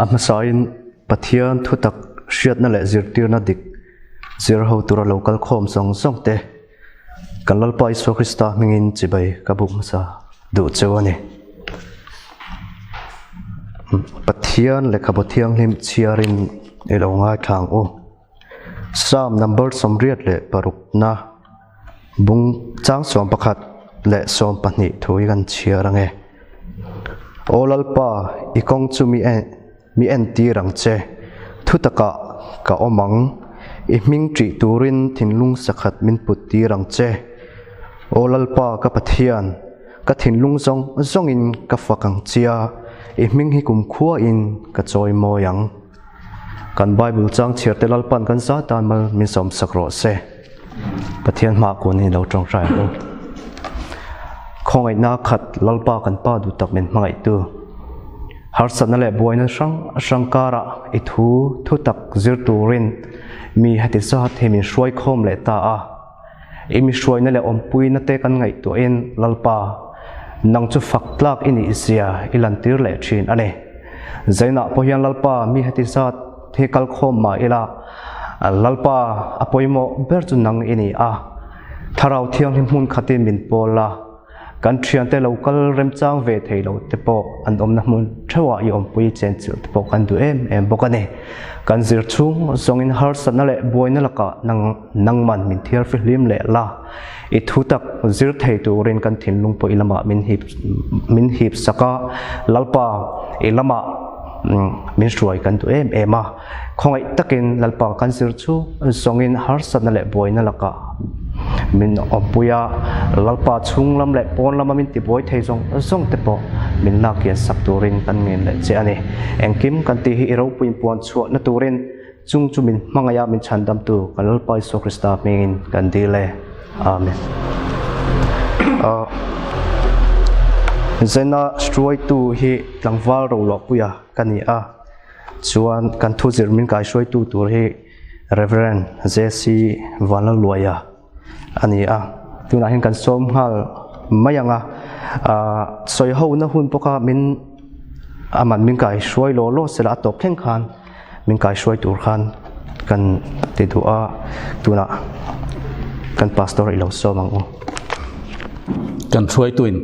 amasain pathian thutak hriat na le zirtir na dik zir ho tura local khom song song te kanlal pa Isu Krista mingin chibai kabuk masa du chewani pathian le khabothiang lim chiarin elonga thang o sam number somriat le paruk na bung chang som pakhat le som pahni thui kan chiarange olalpa ikong chu mi en ti rang che thutaka ka omang iming tri turin thinlung sakhat min putti rang che olalpa ka pathian ka thinlung zong in ka fakang chia iming hi kum khua in ka choi moyang kan bible chang chiarte lalpan kan sa tan mal min som sakro se pathian ma ko ni lo tong rai ho khongai na khat lalpa kan pa du tak men mangai tu har san le boina shangkara ithu thutak zir turin mi hati sa themin shroi khom le ta a imi shroi na le ompui na te kan ngai to in lalpa nang chu faklak ini isia ilantir le thin ane zaina pohian lalpa mi hati sa the kal khom ma ila lalpa apoimo ber chu nang ini a tharau thiang hmun khatin min pola kan thian te local rem chang ve thei lo te po an om na mun thawa i om pui chen chu te po kan du em bokane kan zir chung zong in har san le boina laka nang man min thiar film le la I thu tak zir thei tu ren kan thin lung po ilama min hip saka lalpa ilama min shuai kan tu ema khongai takin lalpa kan zir chu zong in har san le boina laka min opuya lalpa chung lam le pon lam min ti boy thei zong te po min na kian sak turin kan ngin le che ani engkim kan ti hi ro puin pon chu na turin chung chu min mangaya min chandam tu kan lalpa Isu Krista mingin kan dile amen zena stroi tu hi tlangwal ro lo puya kani a chuan kan thu zir min kai stroi tu tur hi reverend JC Vanaloya ani a tuna hin kan som hal mayanga soi ho na hun poka min aman min kai shroi lo sela top thleng khan min kai shroi tur khan kan te du a tuna kan pastor ilo somang o kan shroi tuin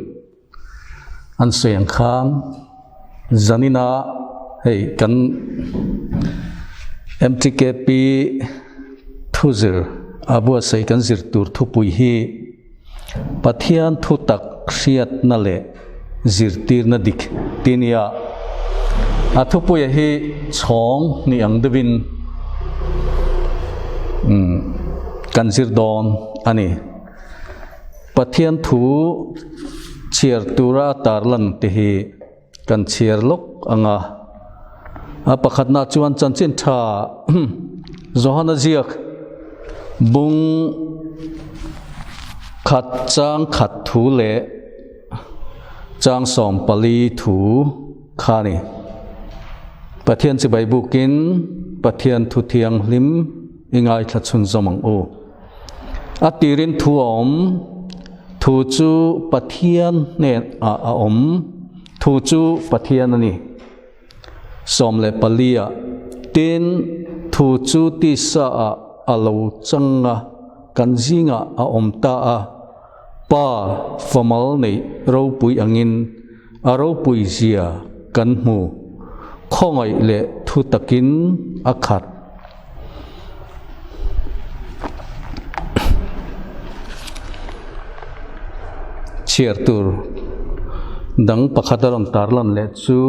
an seng khang zanina hey kan MTKP thuzir abu sei kan zir tur thupui hi pathian thu tak hriat na le zir tir na dik tinia a thupui hi chhong ni ang devin kan zir don ani pathian thu chiar tura tarlan te hi kan chiar lok anga a pakhat na chuan chanchin tha zohana ziak bung khat chang khat thu le chang som pali thu khani pathian chi bai bukin pathian thu thiang lim ingai thla chun zomang o atirin thu om thu chu pathian ne a om thu chu pathian ani som le palia tin thu chu ti sa a alo changa kanjinga a omta a pa formal nei ro pui angin a ro pui zia kan mu khongai le thu takin akhat chiartur dang pakhadaram tarlan le chu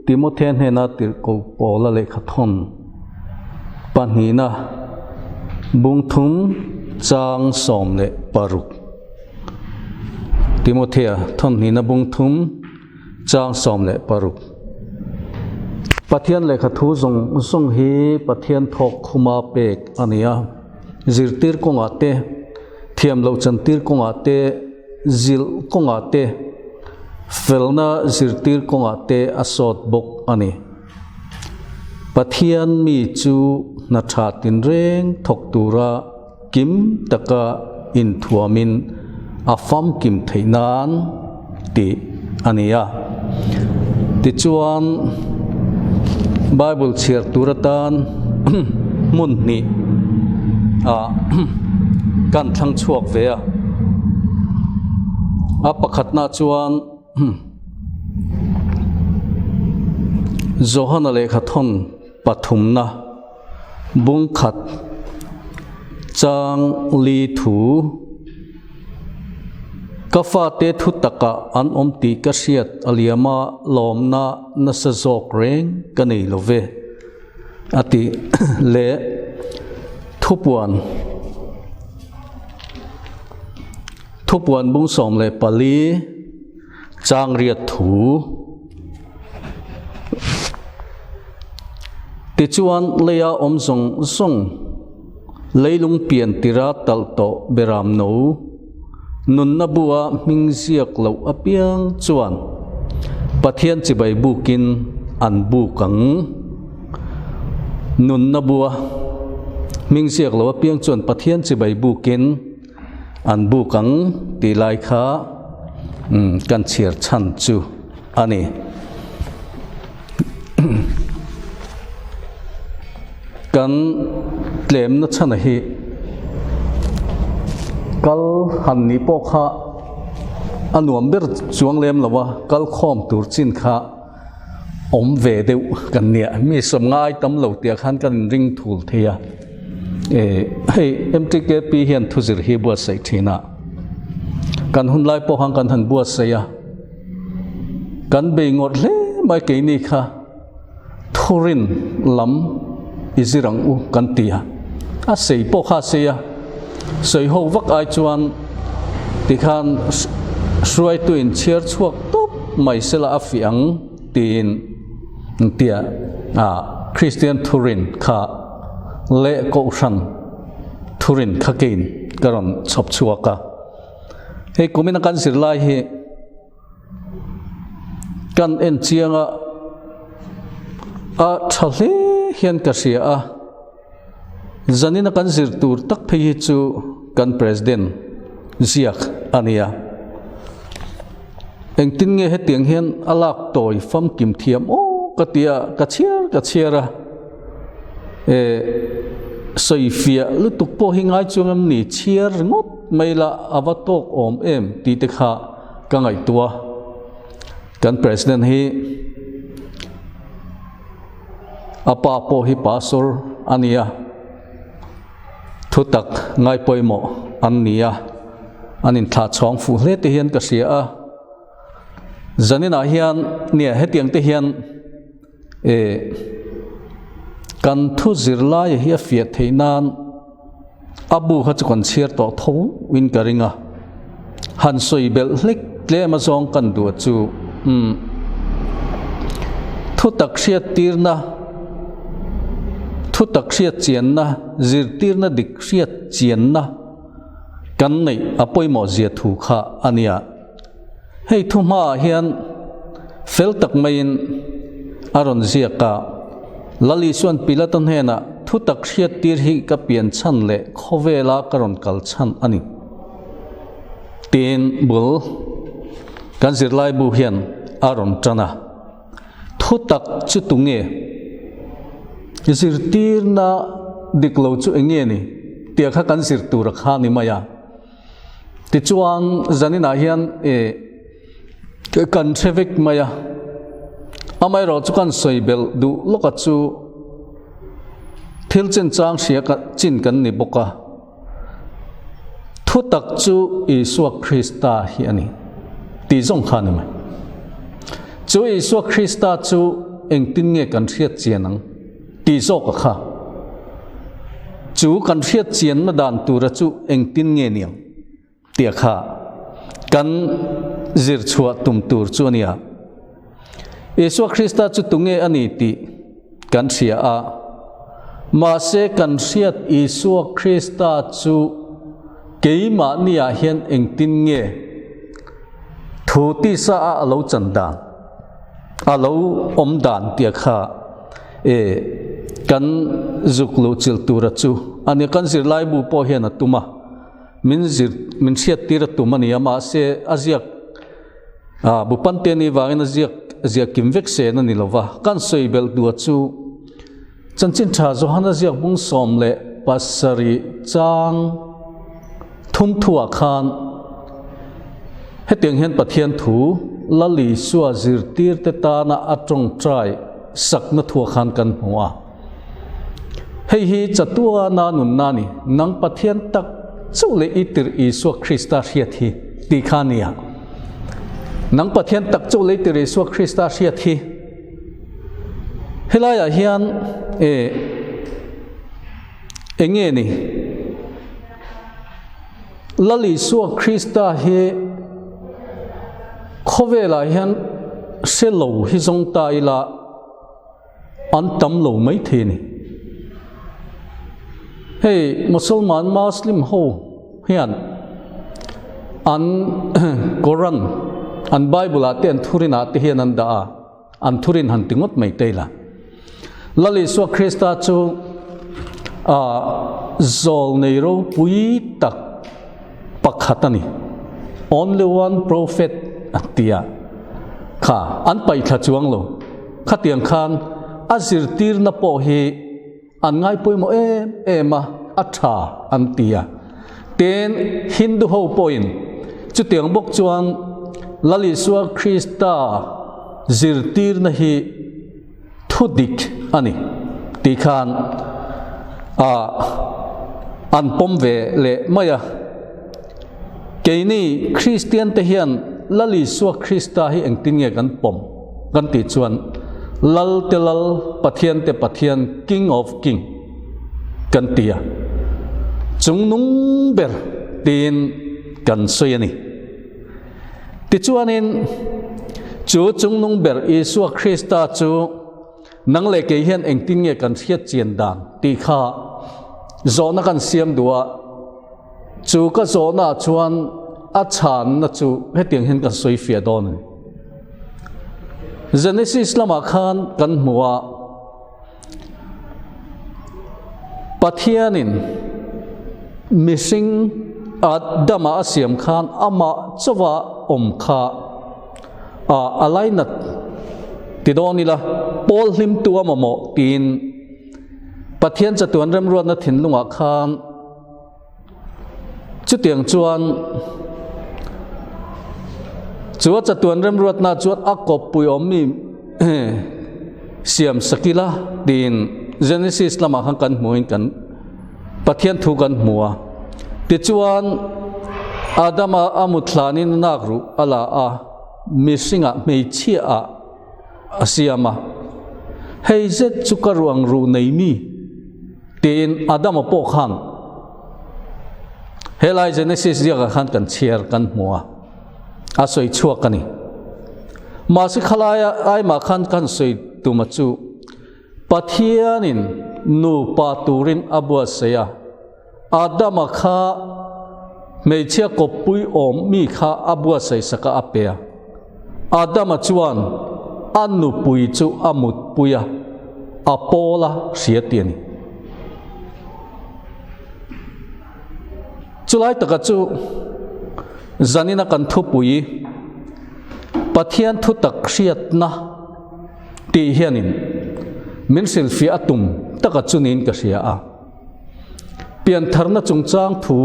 Timothen hena tir ko pola le khathon panhina bungthum chang som le paruk Timothea thon hina bungthum chang som le paruk pathian le khathu zong hi pathian thok khuma pek ania zirtir konga te thiam lo chantir konga te zil konga te felna zirtir konga te asot bok ani pathian mi chu na tha tin reng thok tura kim taka in thuamin afam kim theinan ti ania ti chuan Bible share turatan mun ni kan thang chuak ve a pakhat na chuan Zohana lekha thon pathum na bung khat chang li thu kafa te thu taka an omti ka hriat aliama lomna na sa zok reng ka nei love ati le thupuan bung som le pali chang riat thu ti chuan leya omzong zong leilung pian tira talto beram no nun na bua ming ziak lo apiang chuan pathian chibai bukin an bu kang nun na bua ming ziak lo apiang chuan pathian chibai bukin an bu kang ti lai kha kan chiar chan chu ani kan tlem na chana hi kal han ni po kha anuam ber chuang lem lawa kal khom tur chin kha om ve deu kan nia mi som ngai tam lo tia khan kan ring thul thia hei mtkp hian thuzir hi bua sai thina kan hun lai po hang kan han bua sai ya kan be ngot le mai ke ni kha thurin lam izirang u kan tia a sei po kha se ya sei ho vak ai chuan ti khan sruai tu in chiar chuak top mai sela afiang tin tia Christian Thurin kha le ko ran Thurin kha kein karon chop chuaka he kumina kan sir lai he kan en chianga a thale hian ka sia a zanina kan sir tur tak phei chu kan president ziak ania engtin nge he tiang hian alak toy fam kim thiam o katia ka chiara soifia lutuk po hingai chungam ni chiar ngot maila avatok om em ti te kha ka ngai tua kan president hi apa po hi pastor ania thutak ngai poimo ania anin tha chong fu hle te hian ka sia a zanina hian nia hetiang te hian kan thu zirlai hi a fiat theinan abu kha chukon chiar to tho win karinga han soi bel hlek tle ma zong kan du chu thu tak hriat tirna thu tak hriat chianna zir tirna dik hriat chianna kan nei apoimo zia thu kha ania hei thu ma hian fel tak main aron zia ka lali suan pilaton hena thu tak hriat tir hi ka pian chan le khovela karon kal chan ani tin bul kan zirlai bu hian aron chana thu tak chu tunge zir tir na diklo chu enge ni tia kha kan zir tur kha ni maya ti chuan zanina hian kan traffic maya amai ro chu kan soibel du loka chu thil chen chang sia ka chin kan ni boka thu tak chu Isua Krista hi ani ti zong khan mai chu Isua Krista chu engtin nge kan hriat chianang ti zok kha chu kan hriat chian na dan tura chu engtin nge niang tia kha kan zir chua tum tur chu ania Isua Krista chu tunge ani ti kan sia a ma se kan hriat Isua Krista chu keima nia hian engtin nge thu ti sa a lo chan dan alo om dan tia kha kan zuklu chil tura chu ani kan zir lai bu po hian atuma min hriat tira tumani ama se aziak bupan te ni wangin aziak kim vek se na ni lova kan soibel du chu จันจินชาโจฮันเจียบุงสมเละปัสริจางทุ่มถั่วคานให้เตียงเห็นปะเทียนถูละลีสัวจิรตีร์เตตานาอัตรงใจสักนถั่วคานกันหัวให้ฮีจัตัวนานุนนานี่นังปะเทียนตักสู้เลยอิติรอิสัวคริสตาเชียทีตีขานียนังปะเทียนตักสู้เลยอิติรอิสัวคริสตาเชียทีเฮลายาเฮียนเองเงี้ยนี่ละลิสัวคริสตาเฮขเวลาเฮียนเซโลฮิซงตายละอันตั้มโลไม่เทนี่เฮ้มุสลิมโฮเฮียนอันกุรานอันไบเบิลเตียนทุรินาเทียนันดาอันทุรินหันติงดไม่เตละละลิสัวคริสตาจูzol nei ro pui tak pakhatani only one prophet atia kha an pai kha chuang lo khatiang khan azir tir na po hi an ngai poi mo ema atha an tia ten hindu ho point chu tiang bok chuan lali suwa krista zir tir na hi thudik ani ti khanอันปมเวเลไม่อะเกนี่คริสเตียนเทียนละลิสัวคริสตาให้เองติงเงกันปมกันติดชวนลัลเตลัลปะเทียนเตปะเทียน King of King กันเตียจงนุ่งเบรตีนกันสวยนี่ติดชวนนินจูจงนุ่งเบรอิสัวคริสตาจูนังเลกเฮียนเองติงเงกันเสียเจียนดานตีข้าโจนักันเสียมดัวจูก็โจน่าชวนอาชานน่ะจูให้เตียงเห็นกันสวยเฟียดอนเจเนซิสละมาคานกันหัวปัทยานินมิสิงอัดดามาเสียมคานอามาจวะอมคาอะไรนัดติดอนี่ละปอลลิมตัวมาโมตีนปะเทียนจะตัวเริ่มรวดนัดถิ่นลุงอาคารจุดเตียงจวนจวดจะตัวเริ่มรวดนัดจวดอักกบปุยอมีเสียมสกิลาตีนเจเนซิสละมาขังกันหมวยกันปะเทียนถูกันหัวติดจวนอาดามาอามุทลานินนักรู้อะไรมิสิงะไม่เชี่ยอาเซียมาให้เจ็ดจุกรวงรูในมีเตียนอาดามปกขันเฮลัยเจเนซิสเรียกขันกันเชียร์กันหัวอาศัยชั่วกันนี่มาสิขลายไอมาขันกันสวยตุมาจูปัทยานินนูปาตูรินอบัวเสียอาดามข้าไม่เชี่ยกบปุยอมมีข้าอบัวเสียสักอาเปียอาดามจวนอันนุปุยจูอามุดปุยอาโปลาเสียเตียนจุไลตะกัจูจันนินักันทุปุยปะเทียนทุตักเสียดนะตีเฮียนินมินสิลฟิอาตุมตะกัจูนินกเสียอาเปลี่ยนทารณจงจางถู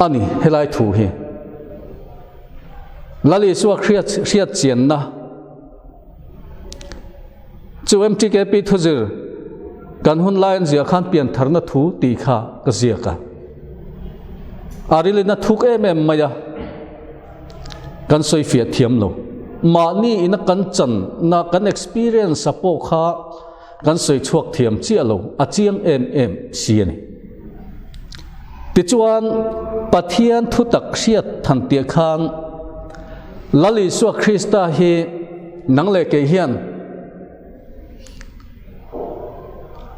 อันนี้เฮลัยถูเฮลาลิสัวเครียดเจียนนะจูเอ็มจีเกปีทุจร์กันหุ่นลายเสียขันเปลี่ยนทารณถูตีข้ากเสียกันอาริลินทุกมายากันสวยเฟียเทียมโลมานี่อินักกันจันนักกัน experience สะโพกข้ากันสวยชวกเทียมเจียโลอาเจียงเสียนี่ติจวนปะเทียนทุตักเสียดทันเตียขันลลิสัวคริสตาเฮนังเลกเฮียน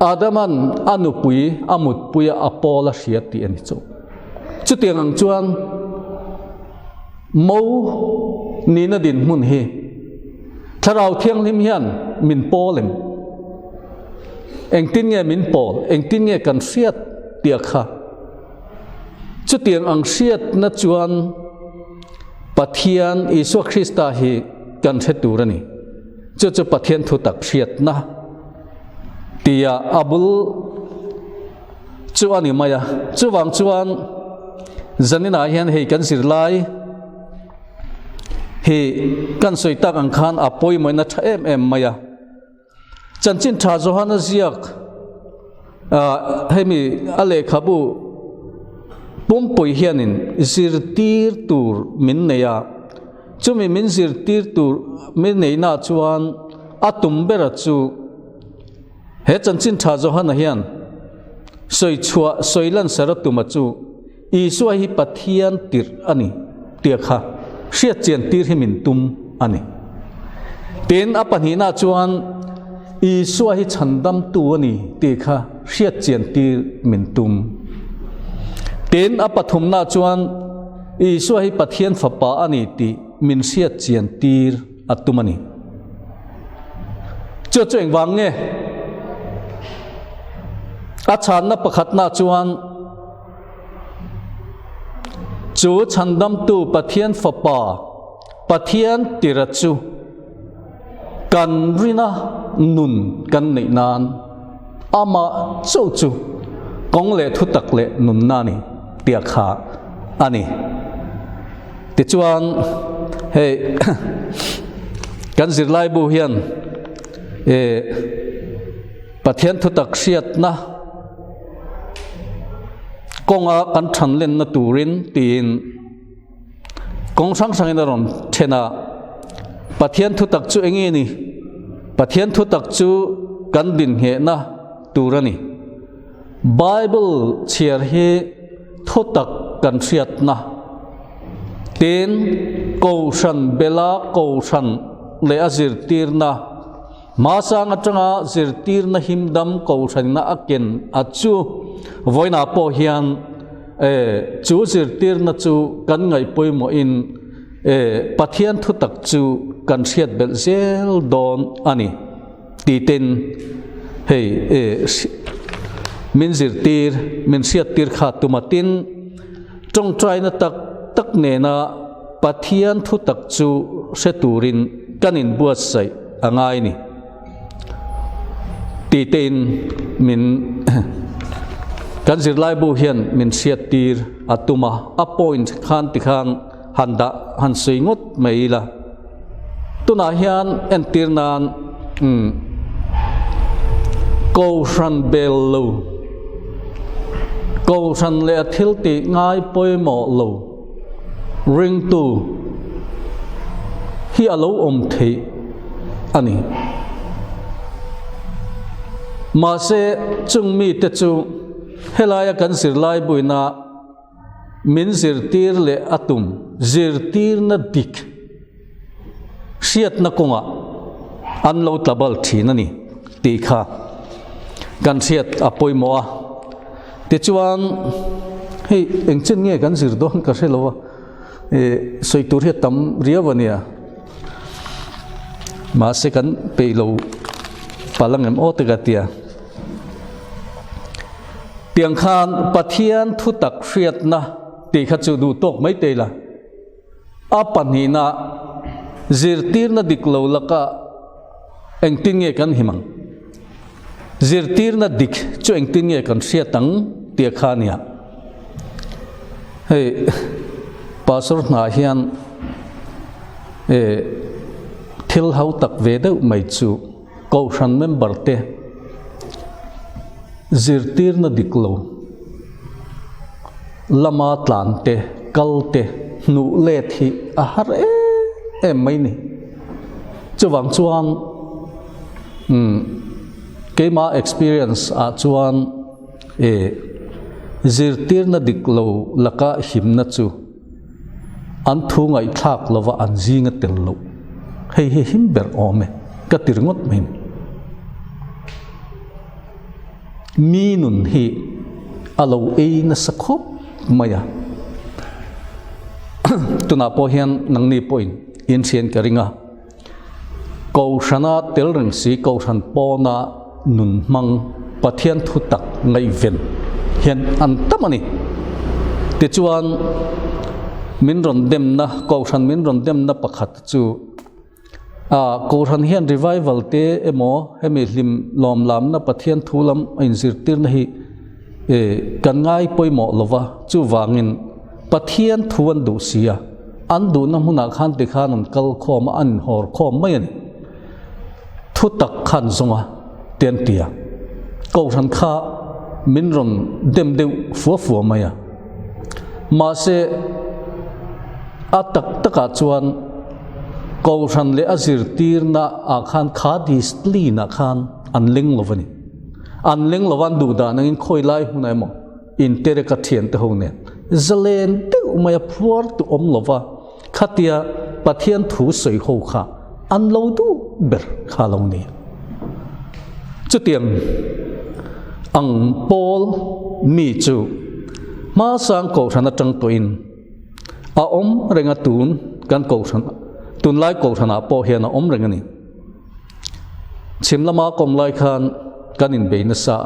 อาดามันอนุปุยอามุดปุยอโปลาเสียตีอันนี้จุดเตียงอังจวนมูนีนดินมุนเฮถ้าเราเที่ยงลิมเฮียนมินโปเลมเองตินเงมินโปเองตินเงกันเสียดเตียค่ะจุดเตียงอังเสียดนัดจวนปะเทียนอิสุคริสตาเฮกันเทตูรนี่ chu pathian thu tak hriat na tia abul chu ani maya chu wang chuan zanina hian hei kan sir lai hi kan soitak ang khan apoi moina tha em maya chanchin tha johana ziak hemi ale khabu pumpoi hianin zir tir tur min neya chumi min zir tir tur min neina chuan atum bera chu he chanchin tha johana hian soi chua soilan saratuma chu isua hi pathian tir ani tia kha hriat chian tir hi min tum ani tin apanhina chuan isua hi chandam tu ani ti kha hriat chian tir min tum tin apathumna chuan isua hi pathian fapa ani ti min hriat chian tir atumani chu eng wang nge achan na pakhat na chuan chu chandam tu pathian fapa pathian tirachu kan rina nun kan nei nan ama chu kong le thu tak le nun na ni tia kha ani ti chuan he kan zir lai bu hian pathian thu tak hriat na konga kan than len na turin tin kong sang in ron thena pathian thu tak chu engi ni pathian thu tak chu kan din he na turani bible chiar he thu tak kan hriat na tin ko san bela ko san le azir tir na ma sang atanga zir tir na himdam ko san na aken achu voina po hian chu zir tir na chu kan ngai poimo in pathian thu tak chu kan hriat bel zel don ani ti ten hei min zir tir min hriat tir kha tumatin trong trai na tak ne na pathian thu tak chu se turin kanin buat sai angai ni ti ten min kan zir lai bu hian min hriat tir atuma a point khan ti khan handa han sei ngot meila tuna hian en tir nan ko ran bello ko ran le thil ti ngai poimo lo ring tu hi alo om thei ani ma se chung mi te chu helaya kan sir lai buina min zir tir le atum zir tir na dik hriat na konga an lo tlabal thina ni ti kha kan hriat apoi moa ti chuan hei engchen nge kan zir don ka hrelowa soi tur he tam riawania ma se kan peilo palangem otagatia tiang khan pathian thu tak hriat na ti kha chu du tok mai te la a panhina zir tir na diklo laka engtin nge kan himang zir tir na dik chu engtin nge kan hriatang tia khania hei pastor na hian thil hau tak ve deuh mai chu ko ran member te zir tir na diklo lama tlante kalte nu le thi a har mai ni chuwang chuan keima experience a chuan zir tir na diklo laka himna chu an thu ngai thak lova an zinga tello hei him ber ome ka tirngot min mi nun hi alo na sakhop maya tuna po hian nang ni point in sian karinga ko shana tel reng si ko shan po na nun mang pathian thu tak ngai ven hian an tamani ti chuan min ron dem na ko shan min ron dem na pakhat chu cô thân hiện revival te emo hemi lim lom lam na pathian thu lam in zirtir na hi kan ngai poi mo lova chu wangin pathian thuan du sia an du na huna khan te khan an kal khom an hor khom mai ani thu tak khan zonga ten tia ko than kha min ron dem deu fu maya ma se atak taka chuan ko than le azir tir na a khan kha dis li na khan an ling lovani an ling lovan du da nangin khoi lai hunai mo in tere ka thian te hone zalen te umaya phuar tu om lova khatia pathian thu soi ho kha an lo du ber kha lo ni chu tiang ang pol mi chu ma sang ko thana tang to in a om renga tun kan ko than tun lai ko thana po hian a om renga ni chimlama kom lai khan kanin be na sa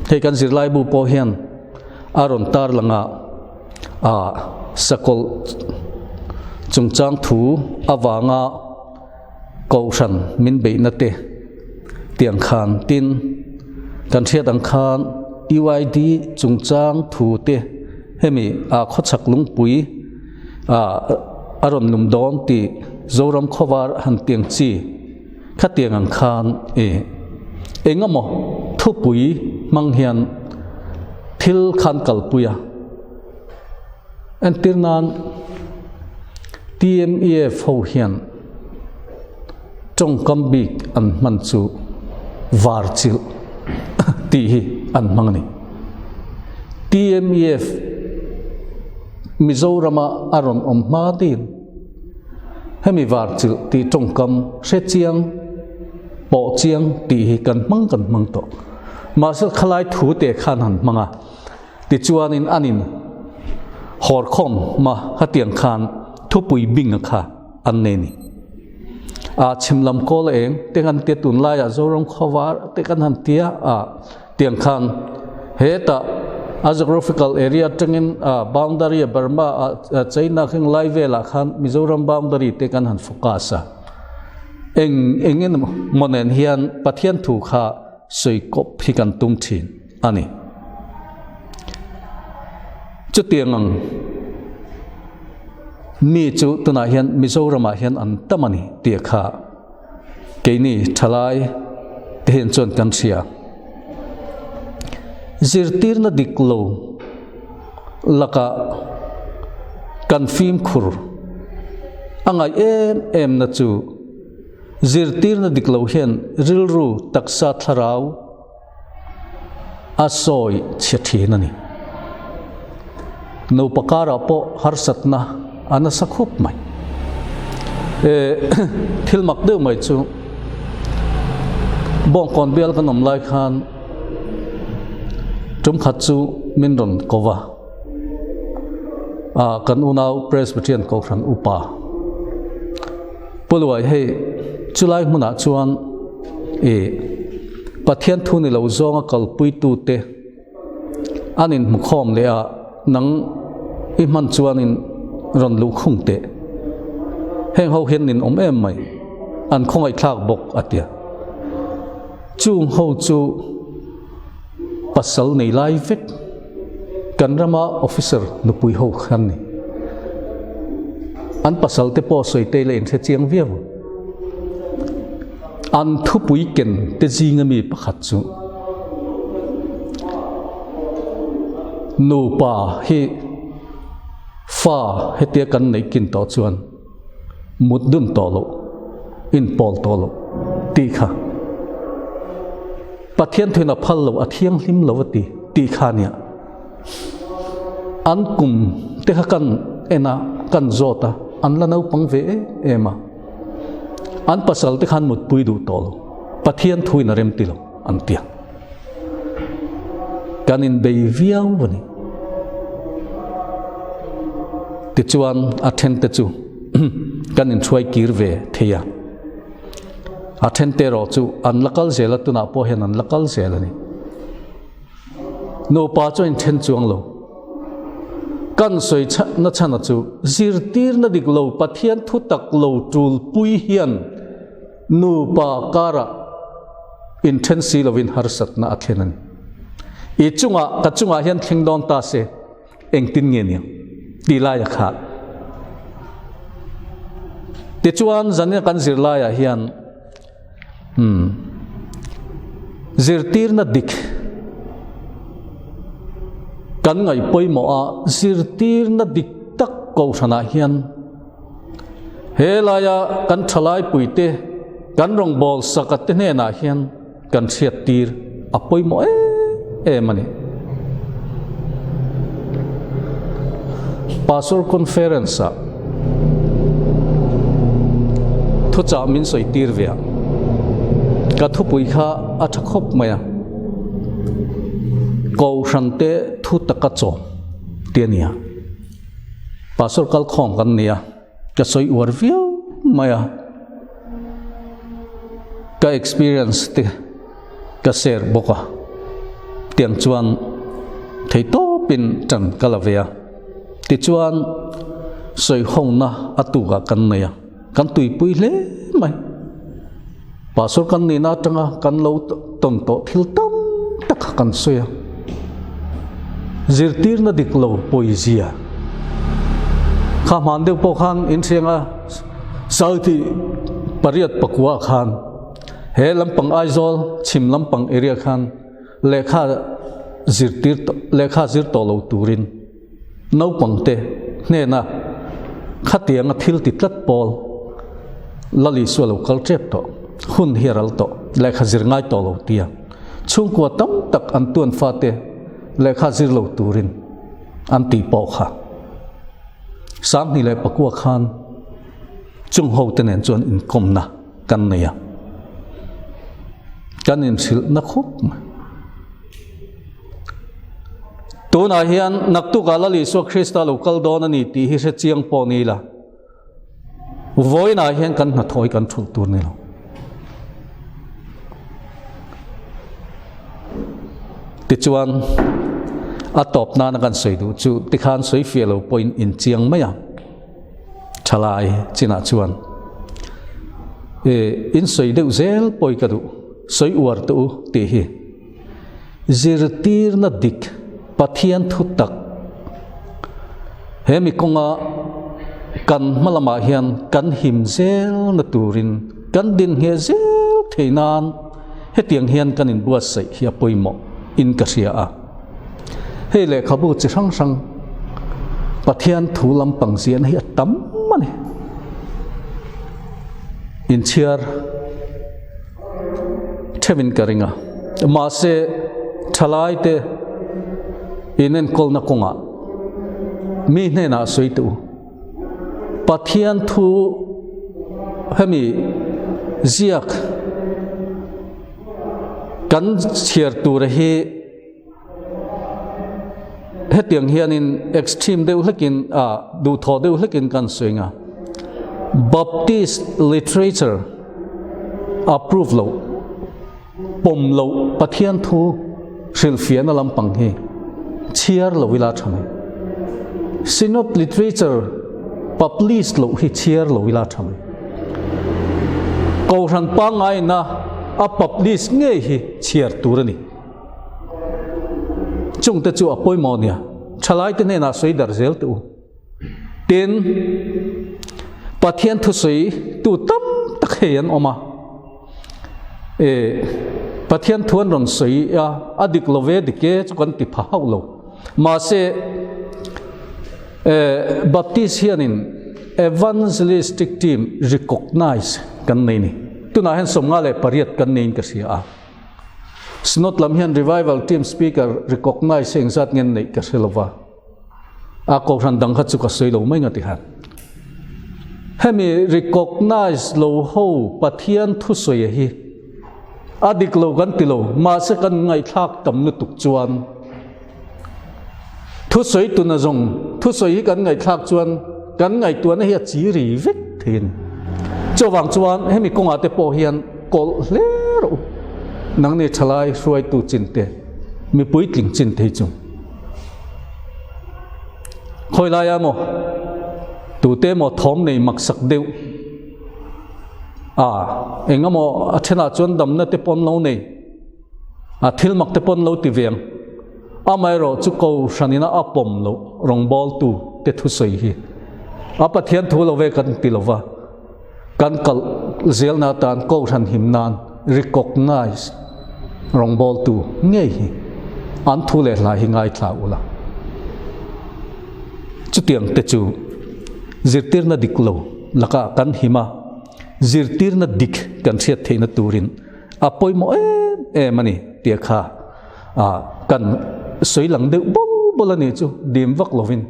he kan zir lai bu po hian aron tar langa sakol chungchang thu awanga ko than min be na te tiang khan tin kan thiat ang khan UID chungchang thu te hemi khochak lung pui aron num don ti zoram khowar han tiang chi khatiang ang khan engamo thu pui mang hian thil khan kalpuya antirnan TMEF ho hian trong kambik an man chu varchil ti hi an mangni TMEF Mizorama aron ma din hemi varchil ti trong kam se chiang po chiang ti hi kan mang to ma se khalai thu te khan han manga ti chuanin anin hor khom ma hatiang khan thu pui bing kha an ne ni chimlam kol eng te kan te tun la ya zorong khowar te kan han tia tiang khan heta geographical area tengin boundary Burma China khing lai vela khan Mizoram boundary te kan han focasa engin monen hian pathian thu kha soi kop hi kan tum thin ani chu tiangang mi chu tuna hian Mizoram hian an tamani tia kha keini thalai te hen chon kan sia zirtir na diklo laka kan film khur angai em na chu zirtir na diklo hian rilru taksa tharau asoi chithi na ni no pakara po harsatna ana sakhup mai thil mak de mai chu bong kon bel kan om lai khan tum khat chu min ron kova kan unau presbyterian ko khan upa pulwai he chulai muna chuan pathian thu ni lo zonga kalpui tu te anin mukhom le nang i man chuanin ron lu khung te heng ho hian nin em mai an khongai thlak bok atia chung ho chu pasal nei lai vek kan rama officer nu pui ho khan ni an pasal te po soi te le in se chiang viaw an thu pui ken te jinga mi pakhat chu nu pa hi fa hetia kan nei kin to chuan mudun to lo in pol to lo ti kha pathian thuna phal lo athiang hlim lo ti ti kha nia an kum te kha kan ena kan zota an la nau pang ve ema an pasal te khan mut pui du to lo pathian thuina rem ti lo an tia kanin be viau wani ti chuan athen te chu kanin chuai kir ve theya athen te ro chu an lakal zela tuna po hen an lakal zela ni no pa cho in then chuang lo kan soi na chana chu zirtir na dik lo pathian thu tak lo tul pui hian nu pa kara intensi lovin harsat na athenan I chunga ka chunga hian thlingdon ta se engtin nge ni tila ya kha ti chuan zania kan zirla ya hian zirtir na dik kan ngai poimo a zirtir na dik tak ko thana hian helaya kan thalai puite kan rong bol sakat ne na hian kan thiat tir a poimo mani pastor conference a thu cha min soi tir via ka thu pui kha a thakhop maya ko rante thu taka chom tiania pastor kal khom kan nia ka soi war via maya ka experience te ka share boka tiang chuan thei to pin chan kalavia ti chuan soi hong na atu ga kan nia kan tui pui le mai pastor kan ni na tanga kan lo ton to thil tam tak kan soya zirtir na diklo poesia kha man de po khan in senga sauti pariat pakwa khan he lampang aizol chim lampang area khan lekha zir to lo turin no pangte ne na khatianga thil ti tlat pol lali swalo kal trep to hun hiral to lekha zir ngai to lo tia chung ko tam tak an tuan fate lekha zir lo turin an ti po kha sam ni le pakwa khan chung ho tenen chuan in kom na kan neya kan in sil na khop tu na hian naktu galali so Krista local don ani ti hi se chiang po ni la voi na hian kan na thoi kan thul tur ni lo ti chuan a top na kan soi du chu ti khan soi fielo point in chiang maya thalai china chuan in soi deu zel poi ka du soi uar tu ti hi zirtir na dik pathian thu tak hemi konga kan malama hian kan him zel na turin kan din he zel theinan hetiang hian kan in buat sai hi poimo in ka ria a he le khabu chi sang sang pathian thu lampang sian hi atam mani in chiar thevin karinga ma se thalai te inen kol na konga mi ne na soitu pathian thu hemi ziak kan chiar tu rahi hetiang hianin extreme deu hlekin du tho deu hlekin kan soinga Baptist literature approve lo pom lo pathian thu silfian lampang hi chiar lo wila thame synod literature publish lo hi chiar lo wila thame ko ran pa ngai na a publish nge hi chiar turani chung te chu apoi mo nia thalai te ne na soi dar zel tu ten pathian thu soi tu tam tak hean oma pathian thuan ron soi a adik love dike chukan ti pha haulo ma se Baptist hianin evangelistic team recognize kan nei ni tuna hen somnga le pariat kan nei ka sia a snot lam hian revival team speaker recognizing zat ngen nei ka selova a ko ran dang kha chu ka soi lo mai ngati han hemi recognize lo ho pathian thu soi hi adik lo kan ti lo ma se kan ngai thak tam nu tuk chuan thu soi tu na zong thu soi hi kan ngai thak chuan kan ngai tu na hi chi ri vek thin chawang chuan hemi konga te po hian kol hlero nang ne thalai hruai tu chin te mi pui tling chin thei chung khôi lai amo tu te mo thom nei mak sak deu engamo athena chon dam na te pon lo nei thil mak te pon lo ti veng amai ro chu ko shanina apom lo rong bol tu te thu soi hi apathian thu lo ve kan ti lova kan kal zel na tan ko shan him nan recognize rong bol tu nge hi an thu le la hi ngai thla ula chu tiang te chu zirtir na diklo laka kan hima zirtir na dik kan thiat theina turin apoi mo mani tia kha kan soilang de bol bolani chu dim vak lovin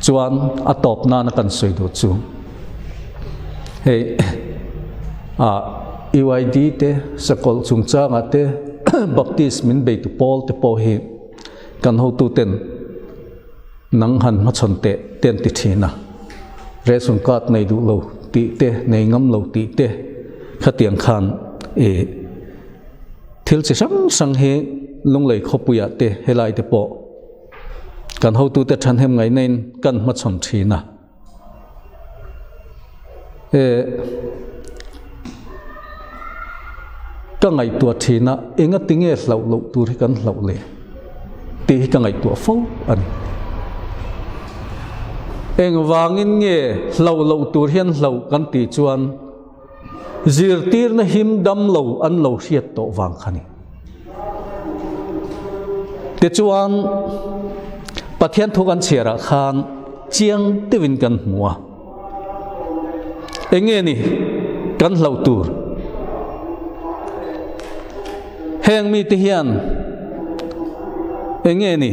chuan atop na kan soi do chu hey EYD te sakol chungchanga te baptist min be tu pol te po hi kan ho tu ten nang han ma chon te ten ti thina resung kat nei du lo ti te nei ngam lo ti te khatiang khan thil che sang he lung lei khopuya te helai te po kan ho tu te than hem ngai nen kan ma chon thina ka ngai tua thina enga tinge hlau lo tur kan hlau le ti ka ngai tua fo an eng wangin nge hlau lo tur hian hlau kan ti chuan zir tir na him dam lo an lo hiat to wang khani te chuan pathian thu kan chera khan chiang tewin kan hmuwa enge ni kan hlau tur heng mi ti hian enge ni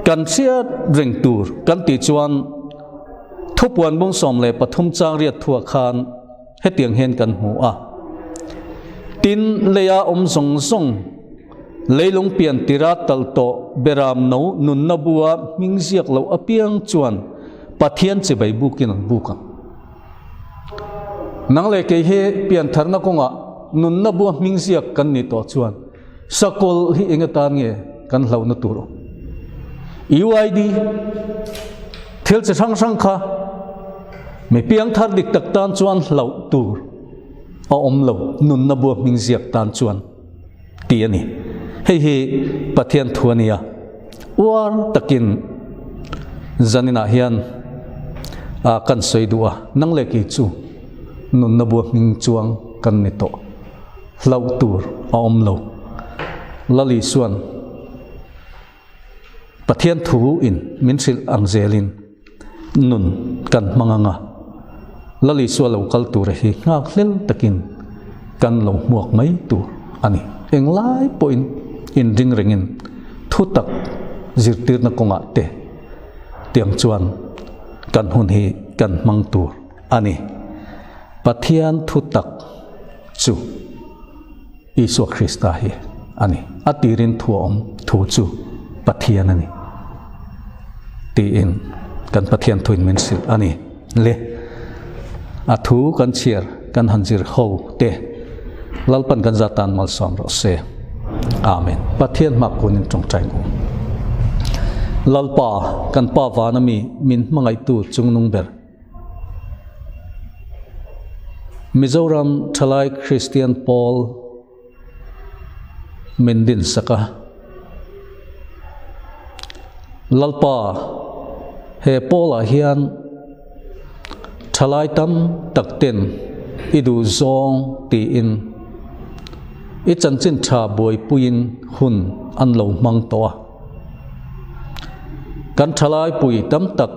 kan siat reng tur kan ti chuan thupuan bung som le pathum chang riat thua khan hetiang hen kan hu tin leya song song leilung pian tira tal to beram no nun na buwa mingziak lo apiang chuan pathian che bai bukin an buka nang le ke he pian tharna konga nun na buwa mingziak kan ni to chuan sakol hi engatan nge kan hlau na turo EYD thil che sang kha me piang thar dik tak tan chuan hlau tur lo nun na buwa mingziak tan chuan ti ani hei pathian thuania war takin zanina hian kan soidua nang le ki chu nun na buwa ming chuang kan ni to hlau tur lo lali suan pathian thu in minsil angzelin nun kan manganga lali suan lo kal tur hi ngak hlel takin kan lo muak mai tur ani englai point in ring ringin thu tak zirtir na konga te tiang chuan kan hun hi kan mang tur ani pathian thu tak chu Isu Krista hi ani atirin thu thu chu pathian ani ti in kan pathian thuin men sil ani le athu kan chiar kan hanjir ho te lalpan kan zatan mal som ro se amen pathian mak kunin trong trai ngo lalpa kan pa wanami min mangai tu chungnung ber Mizoram Thalai Christian Paul Mendin saka lalpa he Paul hian thalai tam takten idu zong ti in I chan chin tha boi puin hun an lo mang to kan thalai pui tam tak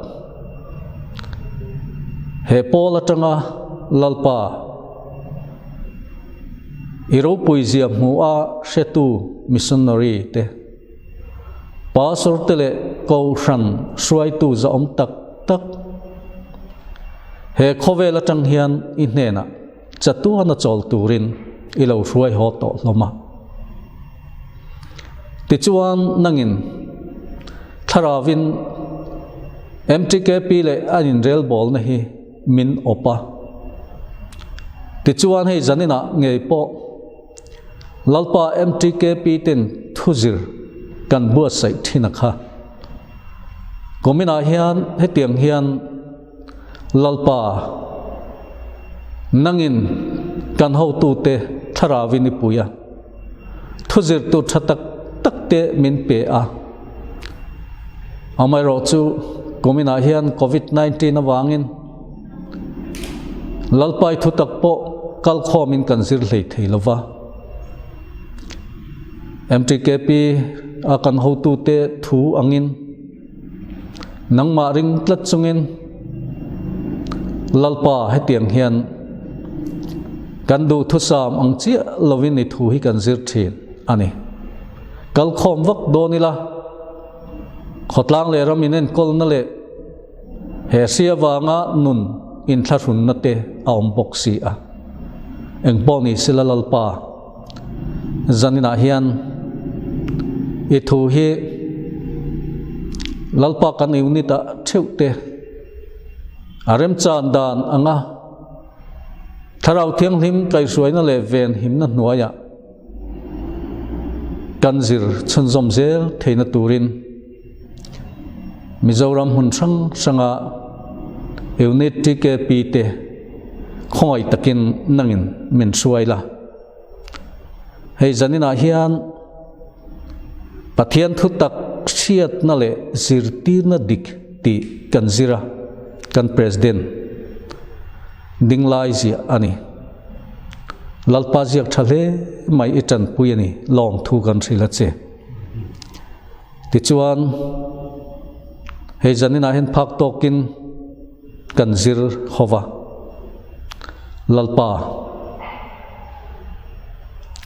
he Paul atanga lalpa iro pui zia mua shetu missionary te pastor tele ko shan suai tu za tak tak he khovel atang hian I hnena chatu ana chol turin ilo suai ho to loma ti chuan nangin tharawin MTKP le anin rel bol na hi min opa ti chuan hei zanina ngei po lalpa MTKP ten thuzir kan bua sai thina kha komina hian hetiang hian lalpa nangin kan ho tu te thara vini puya thuzir tu thatak takte min pe a amai ro chu komina hian covid-19 awangin lalpai thutak po kal khomin kan zir hlei theilova MTKP akan ho tu te thu angin nangma ring tlat chungin lalpa hetiang hian kan du thusam ang chia lovin ni thu hi kan zir thin ani kal khom vak donila khotlang le raminen kol na le he sia wanga nun in tharun na te aum boxi a eng poni sila lalpa zanina hian i thu hi lalpa kan iunita theute arem chan dan anga tharau thiang hlim kai suaina le ven himna hnuaya kanzir chunzom zel theina turin Mizoram hun sang sanga unity ke pite khoi takin nangin min suaila hei zanina hian pathian thutak siat na le zirtir na dik ti kanzira kan president dinglai zia ani lalpa ziak thale mai itan puyani long thu kan thila che ti chuan hei zanina hen phak tokin kan zir hova lalpa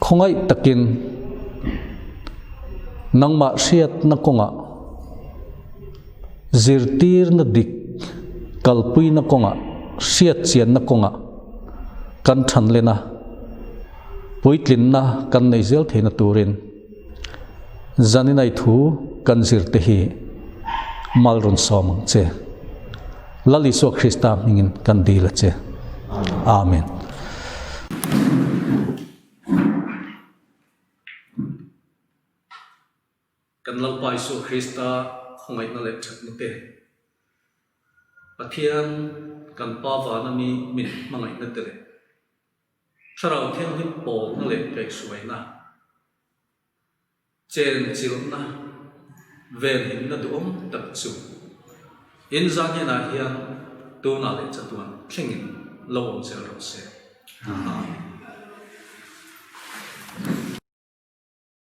khongai takin nangma siat na konga zirtir na dik kalpui na konga siat chian na konga kan than lena puitlin na kan nei zel theina turin zaninai thu kan zir te hi malrun somang che lali so Krista mingin kan dila che amen kan lalpai so Krista khongai na le thak te pathian kan pawa na mi min mangai na te le tharau thiang him pol na le kai suai na chen chil na ven him na du tak chu in zan na hian tu na le chatuan thlingin lawm zel ro se amen